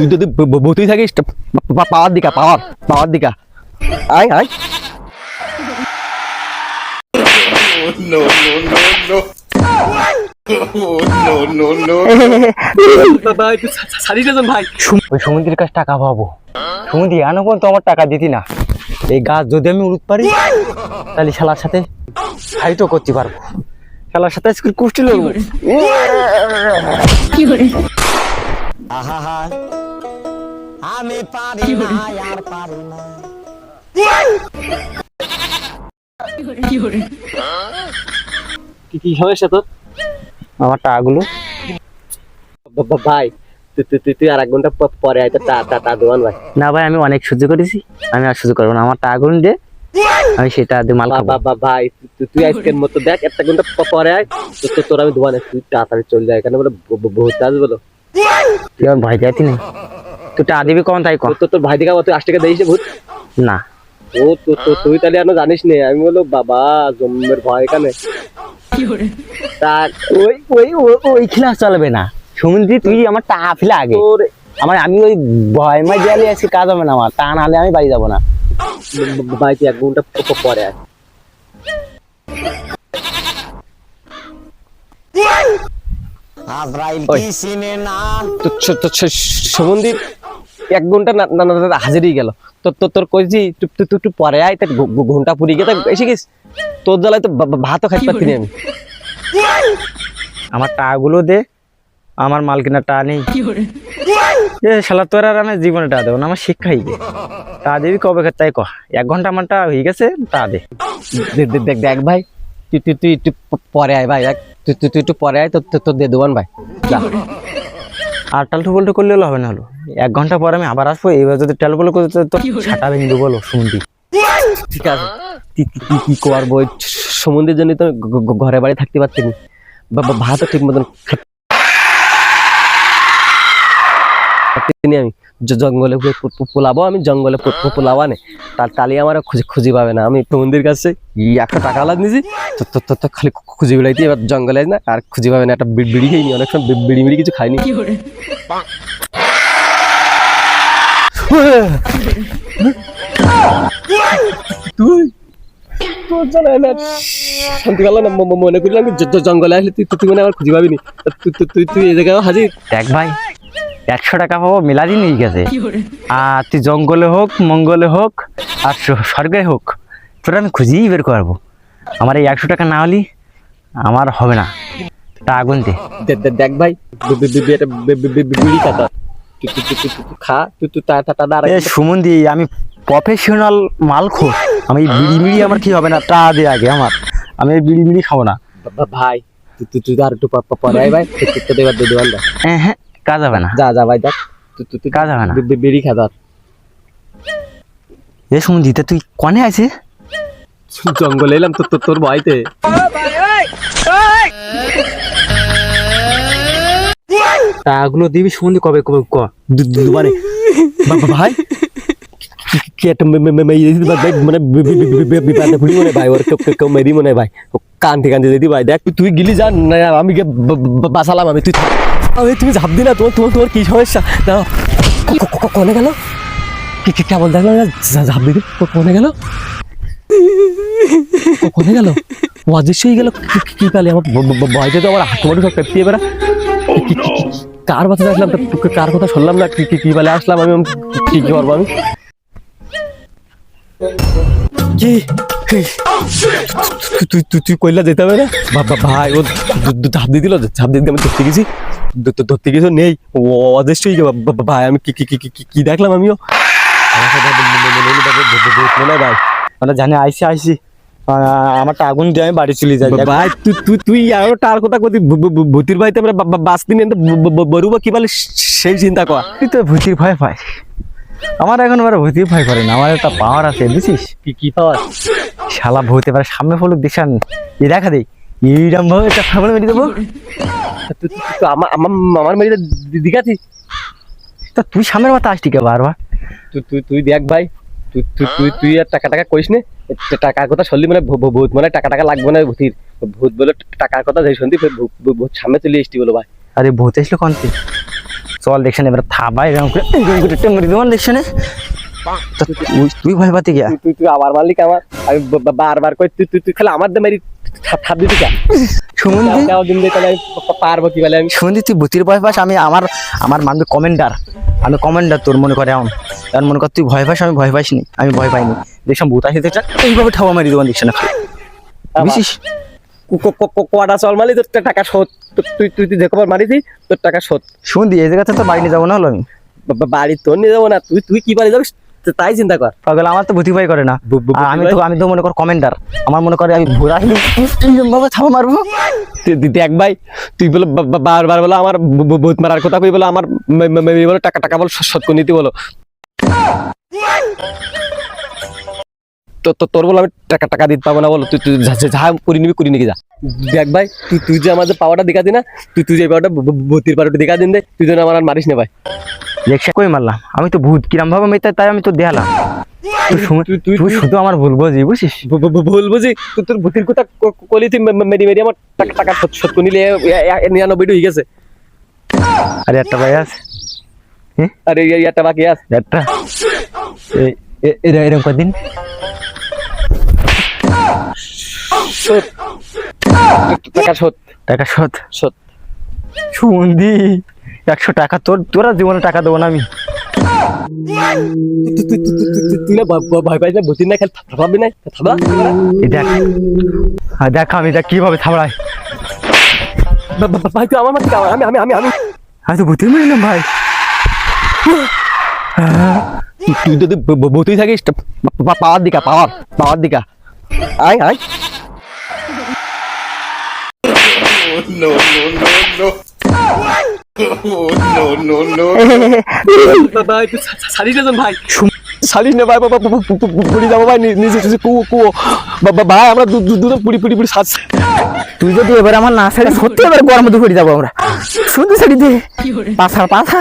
তুই যদি ভূতই থাকিস পাওয়ার দিকা পাওয়ার দিকা আয় আয় ভাই সমুদ্রের কাছে টাকা পাবো সমুদ্রে আনো তো আমার টাকা দিতি না এই গাছ যদি আমি উড়তে পারি তাহলে শালার সাথে ফাইটও করতে পারবো শালার সাথে কুষ্টি লড়বো আমি পারি না আর পারি না কি সমস্যা তোর আমার টাকাগুলো ভাই তুই আর 1 ঘন্টা পরে আয় তা দোকান ভাই না ভাই আমি অনেক সহ্য করেছি আমি আর সহ্য করবো না আমার টাকাগুলো দে আমি সেটা দিয়ে মাল খাবো ভাই তুই আজকের মতো দেখ 1 ঘন্টা পরে আয় তোর আমি দোকানে তুই তাড়াতাড়ি চলে যায় এখানে বলে বহুত কাজ বলো তুই আমার ভাই যাইতি না তুই টাকা দিবি কখন তাই কর তোর ভাই দিকে তুই 8 টাকা দিয়েছিস ভূত না ও তুই তাহলে এখনো জানিস নে আমি বলো বাবা জম্মের ভয় এখানে তা ওই খেলা চলবে না সমুদ্রে তুই আমার টাকা ফেলে আগে আমি ওই ভয় মাই দিয়ালে আজকে কাজ হবে না আমার তা নাহলে আমি বাড়ি যাবো না ভাই তুই 1 ঘন্টা পরে আয় সমুদ্রে 1 ঘন্টা না হাজিরই গেল তোর কইছি তুই পরে আয় তা ঘন্টা পুরি গিয়ে এসে গেছিস তোর জ্বালায় তো ভাতও খাইতে পারতি না আমি আমার টাকাগুলো দে আমার মাল কেনার টাকা নেই শালা তোর আর আমি জীবনে টাকা দেবো না আমার শিক্ষাই গে টাকা দিবি কবে তাই কহ 1 ঘন্টা আমার টাকা হয়ে গেছে টাকা দে দেখ ভাই তুই একটু পরে আয় ভাই তুই একটু পরে আয় তোর দে দেবান ভাই আর টালটু করলে হবে না হলো 1 ঘন্টা পরে আমি আবার আসবো এবার যদি টালটু করতে তো ছাটা ভেঙে দেবো বলো সমুদ্রে ঠিক আছে কি করবো সমুদ্রের জন্য তো ঘরে বাড়ি থাকতে পারছি না ভাতও ঠিক মতন আমি জঙ্গলে পোলাবো আমি জঙ্গলে পোলাবো না তাহলে আমার খুঁজি পাবে না আমি সমুদ্রের কাছে 100 টাকা লাগ নিয়েছি তো খালি খুঁজি বেড়াইতে এবার জঙ্গলে না আর খুঁজি পাবে না একটা বিড়ি খাইনি অনেক সময় বিড়ি কিছু খাইনি তুই তোর জানা না শান্তি গেল না মনে করলাম জঙ্গলে আসলে তুই মনে আমার খুঁজে পাবিনি তুই এই জায়গায় হাজির দেখ ভাই 100 টাকা পাবো মেলাদিন হয়ে গেছে আর তুই জঙ্গলে হোক মঙ্গলে হোক আর স্বর্গে হোক তোরা আমি খুঁজেই বের করবো আমার এই 100 টাকা না হলে আমার হবে না তা আগুন দে দেখ ভাই বিড়ি খাতা খা তুই সুমন্দি আমি প্রফেশনাল মাল খোর আমি বিড়ি আমার কি হবে না তা দে আগে আমার আমি বিড়ি খাবো না ভাই তুই আর একটু পরে আয় ভাই দেবার দে দেওয়াল হ্যাঁ কাজ হবে না যা ভাই দেখ তুই কাজ হবে না বিড়ি খা ধর এ সুমন্দি তুই কনে আছিস জঙ্গলে এলাম তোর ভয়তে টাকাগুলো দিবি সুমন্দি কবে দুবারে ভাই ভাই ওর কেউ মেরি মনে ভাই কানতে দিদি ভাই দেখ তুই গিলি যা না আমি বাঁচালাম আমি তুমি ঝাপ দি না তোমার কি সমস্যা কোনে গেল কেবল দেখলাম ঝাপ দিদি কোনে গেল অদৃশ্যই গেল কি কালে আমার ভয়তে তো আমার হাত মাটি সব পেয়ে বেড়া কার বাচ্চা আসলাম কার কথা শুনলাম না কি বলে আসলাম আমি কি করবো আমি কি তুই কইলা যেতে হবে না ভাই ও ঝাপ দিয়ে দিল ঝাপ দিয়ে আমি ধরতে গেছি নেই অদৃশ্যই ভাই আমি কি দেখলাম আমিও মনে ভাই মানে জানি আইসি আমার আগুন দিয়ে আমি বাড়ি চলে যাই ভাই তুই আরো টার কথা কতি ভূতির ভয়তে আমরা বাস দিন বরুবা কি বলে সেই চিন্তা কর তুই তো ভূতির ভয় পাই আমার এখন আবার ভূতির ভয় করে না আমার একটা পাওয়ার আছে বুঝছিস কি পাওয়ার শালা ভূত এবার সামনে ফলুক দেখান এই দেখা দেই এইরকম ভাবে একটা সামনে মেরে দেবো আমার মেরে দিঘাছি তা তুই সামনের মাথা আসটি কে বারবার তুই দেখ ভাই তুই আর টাকা কইস নে টাকার কথা শুনলি মানে ভূত মানে টাকা লাগবে না ভূতির ভূত বলে টাকার কথা যাই শুনতি ভূত সামনে চলে এসছি বলো ভাই আরে ভূত এসলো কোন চল দেখছেন এবার থাবা এরকম করে টেমরি দেবো দেখছেন। তুই ভয় পাতি গিয়া তুই তুই আবার মারলি কে আমার? আমি বারবার কই তুই তুই তুই খালি আমার দিয়ে মারি থাপ দিতি কা? সুমন্দি দিন দিয়ে তাহলে আমি পারবো কি বলে? আমি সুমন্দি তুই ভূতির ভয় পাস, আমি আমার আমার মানবে কমেন্ডার, আমি কমেন্ডার তোর মনে করে এমন। কারণ মনে কর তুই ভয় পাস, আমি ভয় পাইনি, আমি ভয় পাইনি। দেখলাম ভূত আসতে চান এইভাবে ঠাবা মারি দেবো দেখছেন না বুঝিস। কটা চল মারলি তোর টাকা শোধ। তুই তুই তুই যে কবার মারিছি তোর টাকা শোধ। সুমন্দি এই জায়গাতে তো বাড়ি নিয়ে যাবো না হলো আমি। বাড়ি তোর নিয়ে যাবো না, তুই তুই কি বাড়ি যাবি তাই চিন্তা কর। পাগল আমার তো ভূতি ভয় করে না। আর আমি তো মনে কর কমেন্ডার, আমার মনে করে আমি ভূত আসলে বাবা থাবা মারবো। দেখ ভাই তুই বলো বারবার বলো আমার ভূত মারার কথা কই বলো আমার বলো টাকা টাকা বলো শোধ করে নিতে বলো। তোর বলো আমি টাকা টাকা দিতে পাবো না বলো। তুই তুই যা করি নিবি করি নিবি যা। দেখ ভাই তুই তুই যে আমার যে পাওয়াটা দেখা দি না, তুই তুই যে পাওয়াটা ভূতির পাওয়াটা দেখা দিন দে, তুই যেন আমার আর মারিস না ভাই। দেখছে কই মারলাম আমি তো ভূত কিরাম ভাবে মেয়ে তাই আমি তো দেখালাম। তুই শুধু আমার ভুল বুঝি বুঝিস। ভুল বুঝি তুই তোর ভূতির কথা কলি তুই মেরি মেরি আমার টাকা টাকা শোধ করে নিলে 99 হয়ে গেছে। আরে একটা ভাই আছে, আরে একটা বাকি আছে একটা এরকম কদিন শোধ টাকা শোধ টাকা শোধ শোধ। সুমন্দি 100 টাকা তোরা জীবনে টাকা দেবো না আমি। তুই না ভয় পাইস না ভূতির না খেলে থাকবি না থাকবা। দেখ দেখ আমি দেখ কিভাবে থামড়াই। ভাই তুই আমার মাথা আমি আমি আমি আমি আমি তো ভূতি মারিলাম ভাই। তুই যদি ভূতই থাকিস পাওয়ার দিকা পাওয়ার পাওয়ার দিকা আয় আয়। ভাই তুই সারিস না ভাই, সারিস না ভাই, পুড়ি যাবো ভাই নিজে কুয়ো ভাই আমরা দুজন পুড়ি পুড়ি পুড়ি সাজ। তুই যদি এবার আমার না ছাড়ি সত্যি এবার গরম মধ্যে পড়ে যাবো আমরা। শুনতে ছাড়ি দে পাথা পাথা।